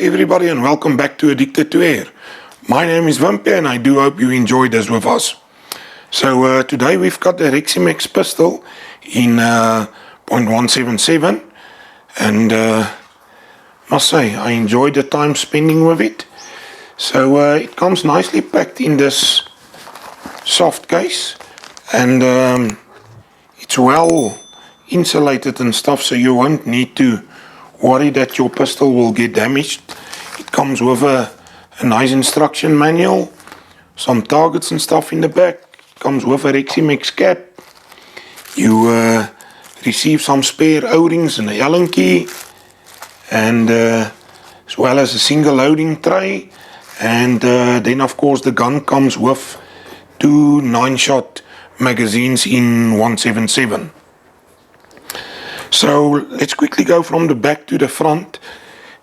everybody and welcome back to Addicted to Air. My name is Wimpy and I do hope you enjoyed this with us. So today we've got the Reximex Pistol in .177 and must say I enjoyed the time spending with it. So it comes nicely packed in this soft case and it's well insulated and stuff, so you won't need to worry that your pistol will get damaged. It comes with a nice instruction manual, some targets and stuff in the back. It comes with a Reximex cap. You receive some spare O-rings and a Allen key, and as well as a single loading tray. And then of course the gun comes with two 9-shot magazines in .177. So let's quickly go from the back to the front.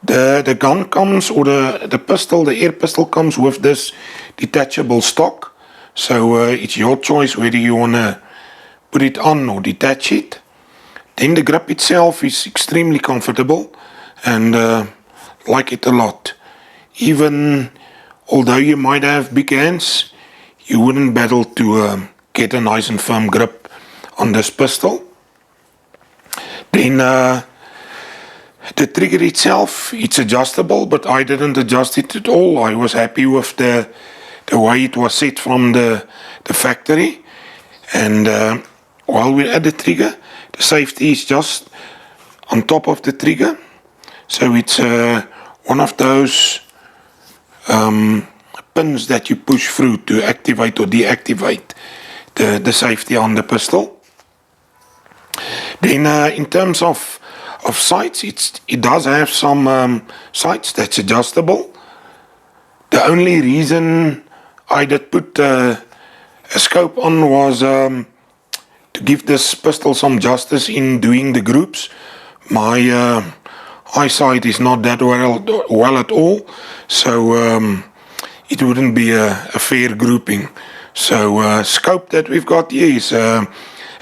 The gun comes, or the pistol, the air pistol comes with this detachable stock. So it's your choice whether you want to put it on or detach it. Then the grip itself is extremely comfortable and like it a lot. Even although you might have big hands, you wouldn't battle to get a nice and firm grip on this pistol. Then the trigger itself, it's adjustable, but I didn't adjust it at all. I was happy with the way it was set from the factory. And while we're at the trigger, the safety is just on top of the trigger. So it's one of those pins that you push through to activate or deactivate the safety on the pistol. Then in terms of sights, it does have some sights that's adjustable. The only reason I did put a scope on was to give this pistol some justice in doing the groups. My eyesight is not that well at all, so it wouldn't be a fair grouping. So scope that we've got here is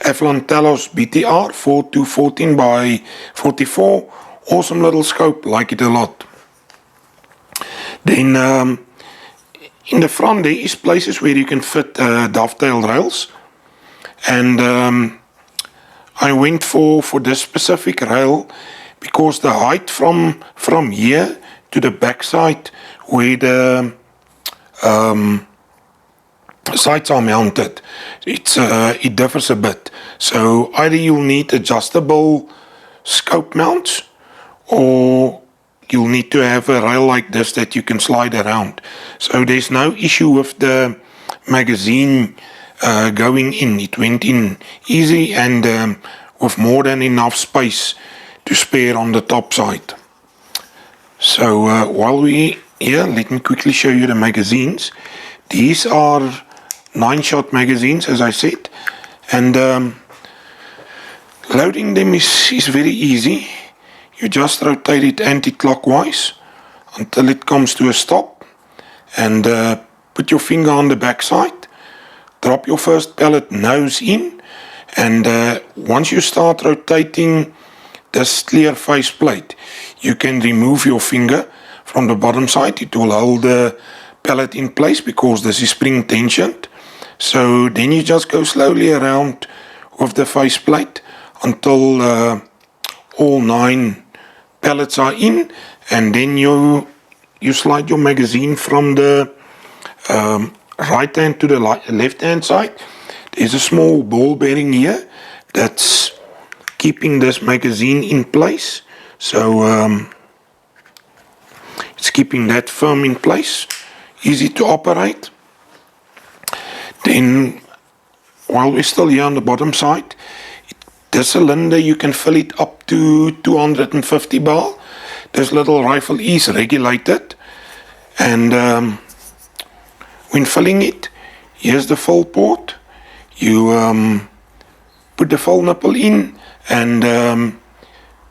Avalon Talos BTR 4214 by 44. Awesome little scope, like it a lot. Then in the front there is places where you can fit dovetail rails, and I went for this specific rail because the height from here to the back side where the sights are mounted, it differs a bit. So either you'll need adjustable scope mounts, or you'll need to have a rail like this that you can slide around. So there's no issue with the magazine going in. It went in easy and with more than enough space to spare on the top side. So while we're here, let me quickly show you the magazines. These are 9-shot magazines, as I said, and loading them is very easy. You just rotate it anti-clockwise until it comes to a stop, and put your finger on the back side, drop your first pellet nose in, and once you start rotating this clear face plate, you can remove your finger from the bottom side. It will hold the pellet in place because this is spring tensioned. So then you just go slowly around with the faceplate until all 9 pellets are in, and then you slide your magazine from the right hand to the left hand side. There's a small ball bearing here that's keeping this magazine in place. So it's keeping that firm in place, easy to operate. Then, while we're still here on the bottom side, the cylinder, you can fill it up to 250 bar. This little rifle is regulated, and when filling it, here's the fill port. You put the fill nipple in and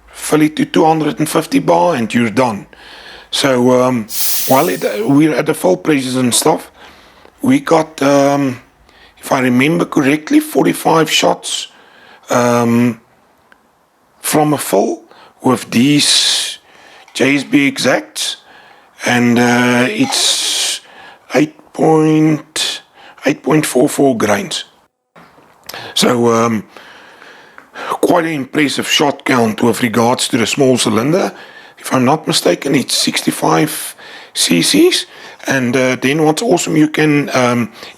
fill it to 250 bar and you're done. So while we're at the fill presses and stuff, we got, if I remember correctly, 45 shots from a fill with these JSB Exacts. and it's 8.44 grains. So quite an impressive shot count with regards to the small cylinder. If I'm not mistaken, it's 65 cc's. And then what's awesome, you can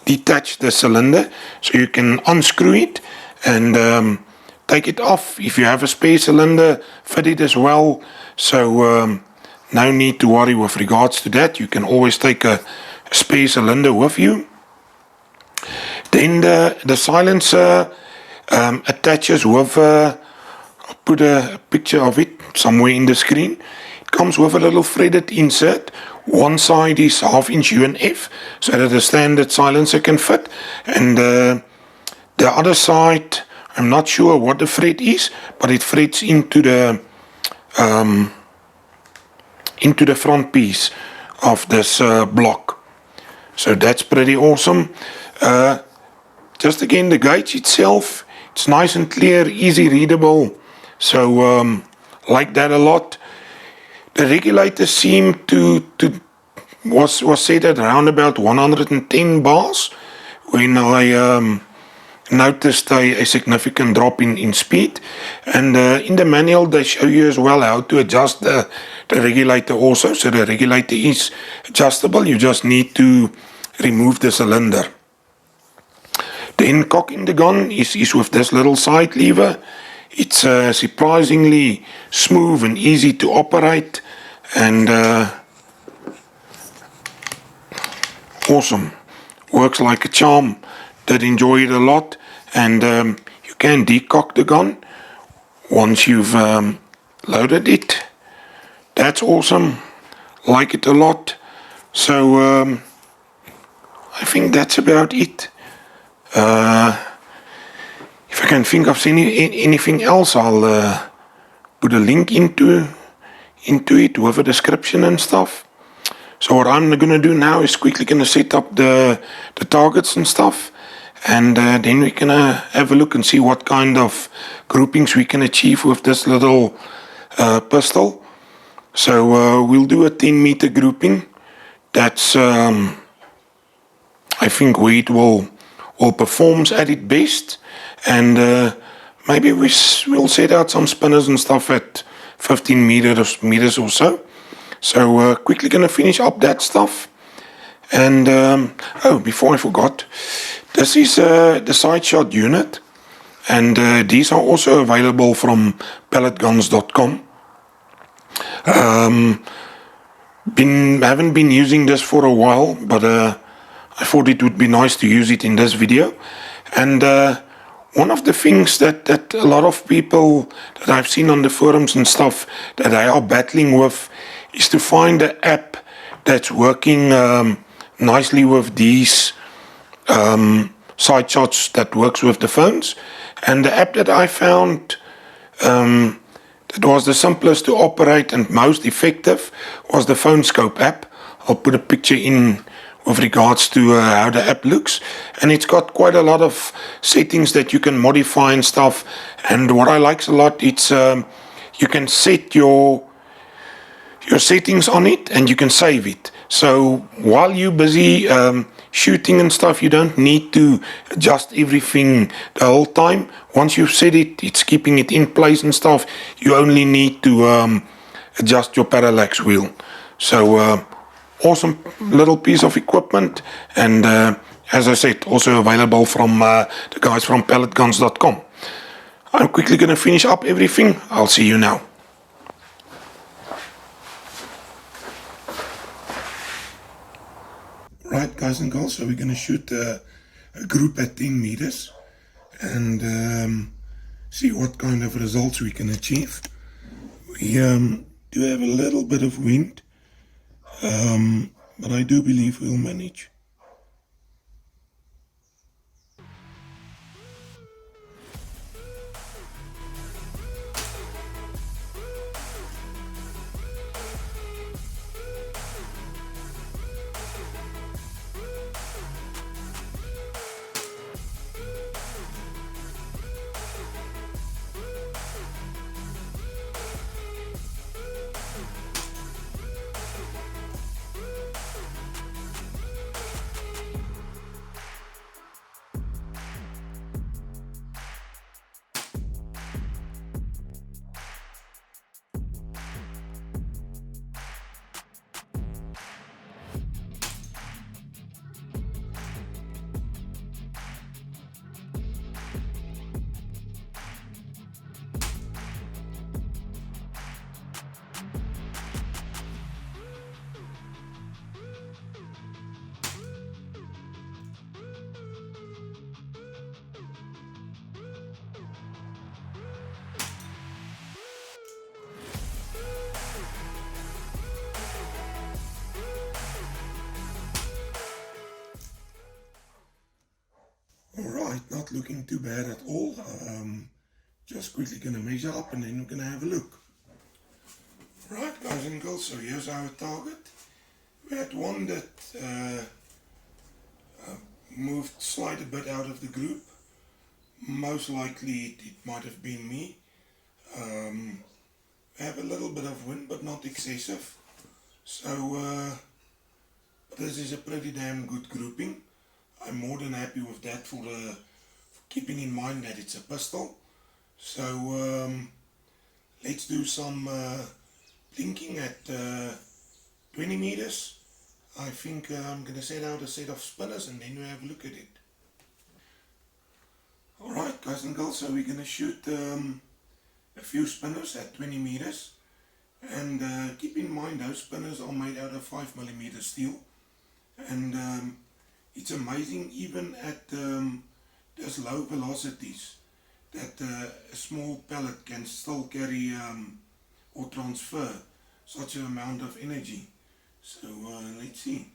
detach the cylinder, so you can unscrew it and take it off. If you have a spare cylinder, fit it as well. So no need to worry with regards to that. You can always take a spare cylinder with you. Then the silencer attaches with, I'll put a picture of it somewhere in the screen. It comes with a little threaded insert. One side is 1/2" UNF, so that a standard silencer can fit, and the other side, I'm not sure what the thread is, but it threads into the front piece of this block. So that's pretty awesome. Just again, the gauge itself, it's nice and clear, easy readable, so like that a lot. The regulator seemed was set at around about 110 bars when I noticed a significant drop in speed. And in the manual they show you as well how to adjust the regulator also. So the regulator is adjustable, you just need to remove the cylinder. Then cocking the gun is with this little side lever. It's surprisingly smooth and easy to operate, and awesome. Works like a charm. Did enjoy it a lot. And you can decock the gun once you've loaded it. That's awesome. Like it a lot. So I think that's about it. If I can think of anything else, I'll put a link into it with a description and stuff. So what I'm going to do now is quickly going to set up the targets and stuff, and then we're going to have a look and see what kind of groupings we can achieve with this little pistol. So we'll do a 10-meter grouping. That's I think where it will performs at its best, and maybe we'll set out some spinners and stuff at 15 meters or so. So quickly gonna finish up that stuff. And oh, before I forgot, this is the side shot unit, and these are also available from pelletguns.com. Haven't been using this for a while, but I thought it would be nice to use it in this video. And one of the things that a lot of people that I've seen on the forums and stuff that they are battling with is to find an app that's working nicely with these side shots that works with the phones. And the app that I found that was the simplest to operate and most effective was the Phone Scope app. I'll put a picture in with regards to how the app looks, and it's got quite a lot of settings that you can modify and stuff. And what I like a lot, it's you can set your settings on it and you can save it. So while you're busy shooting and stuff, you don't need to adjust everything the whole time. Once you've set it, it's keeping it in place and stuff. You only need to adjust your parallax wheel. So awesome little piece of equipment, and as I said, also available from the guys from pelletguns.com. I'm quickly going to finish up everything. I'll see you now. Right, guys and girls, so we're going to shoot a group at 10 meters and see what kind of results we can achieve. We do have a little bit of wind, but I do believe we'll manage. Right, not looking too bad at all. Just quickly gonna measure up and then we're gonna have a look. Right, guys and girls, so here's our target. We had one that moved slight a bit out of the group. Most likely it might have been me. We have a little bit of wind, but not excessive. So this is a pretty damn good grouping. I'm more than happy with that for keeping in mind that it's a pistol. So let's do some plinking at 20 meters. I think I'm going to set out a set of spinners and then we have a look at it. Alright guys and girls, so we're going to shoot a few spinners at 20 meters. And keep in mind those spinners are made out of 5mm steel. And it's amazing even at those low velocities that a small pellet can still carry or transfer such an amount of energy. So let's see.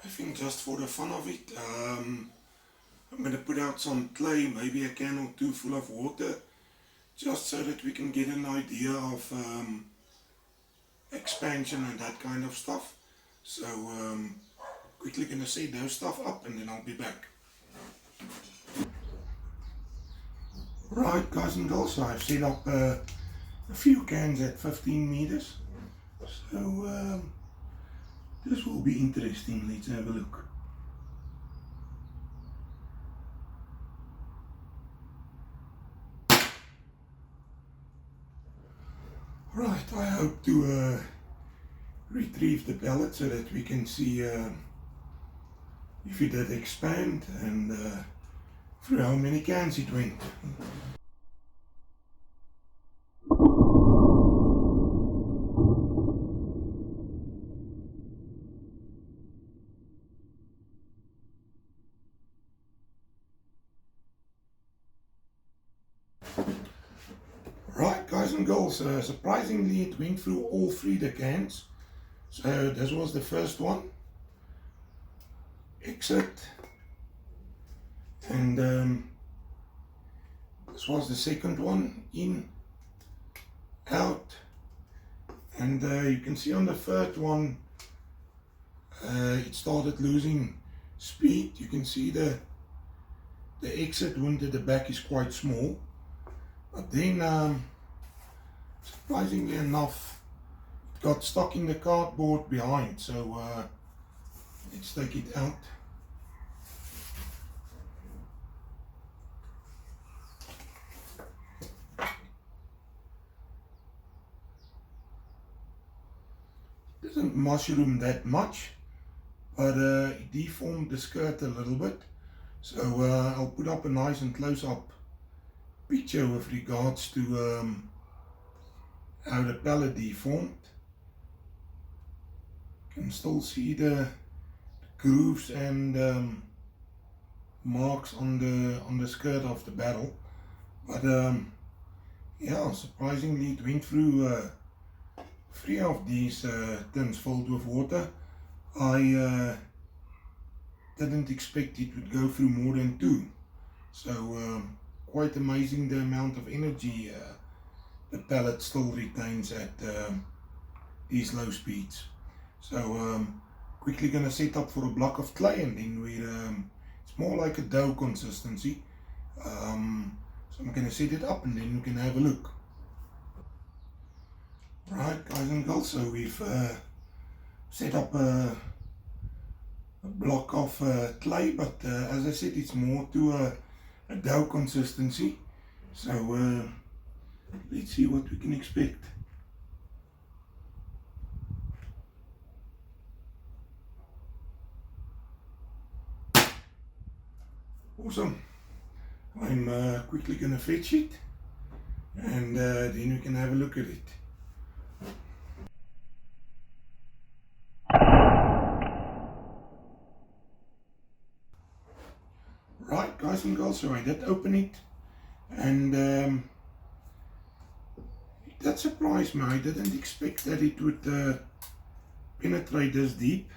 I think just for the fun of it, I'm going to put out some clay, maybe a can or two full of water, just so that we can get an idea of expansion and that kind of stuff. So quickly going to set those stuff up and then I'll be back. Right guys and girls, so I've set up a few cans at 15 meters. So this will be interesting. Let's have a look. Right, I hope to retrieve the pellet so that we can see if it did expand and through how many cans it went. Right guys and girls, surprisingly it went through all three the cans. So this was the first one, exit, and this was the second one, in, out, and you can see on the third one it started losing speed. You can see the exit wound at the back is quite small. But then, surprisingly enough, it got stuck in the cardboard behind, so let's take it out. It doesn't mushroom that much, but it deformed the skirt a little bit. So I'll put up a nice and close-up picture with regards to how the pellet deformed. You can still see the grooves and marks on the skirt of the barrel, but yeah, surprisingly it went through 3 of these tins filled with water. I didn't expect it would go through more than 2, so quite amazing the amount of energy the pellet still retains at these low speeds. So quickly gonna set up for a block of clay, and then it's more like a dough consistency. So I'm gonna set it up and then we can have a look. Right guys and girls, so we've set up a block of clay, but as I said, it's more to a dough consistency. So let's see what we can expect. Awesome. I'm quickly going to fetch it, and then we can have a look at it. Right, guys and girls, so I did open it, and that surprised me. I didn't expect that it would penetrate this deep.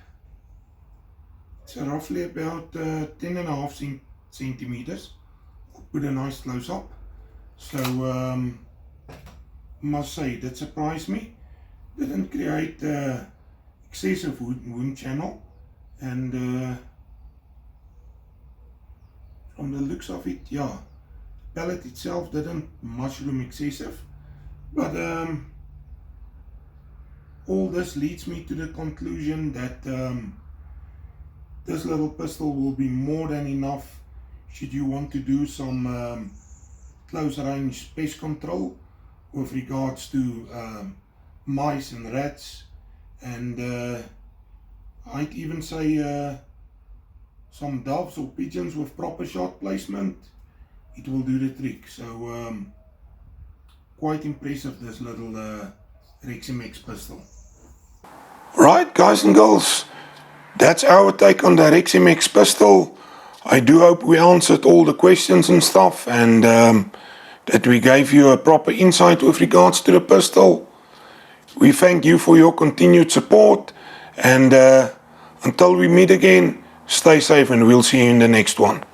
It's roughly about 10.5 centimeters. I'll put a nice close up. So must say that surprised me. Didn't create excessive wound channel, and from the looks of it, yeah, the pellet itself didn't mushroom excessive, but all this leads me to the conclusion that this little pistol will be more than enough should you want to do some close range pest control with regards to mice and rats, and I'd even say some doves or pigeons with proper shot placement. It will do the trick. So quite impressive, this little Reximex pistol. Right, guys and girls, that's our take on the Reximex pistol. I do hope we answered all the questions and stuff, and that we gave you a proper insight with regards to the pistol. We thank you for your continued support, and until we meet again, stay safe, and we'll see you in the next one.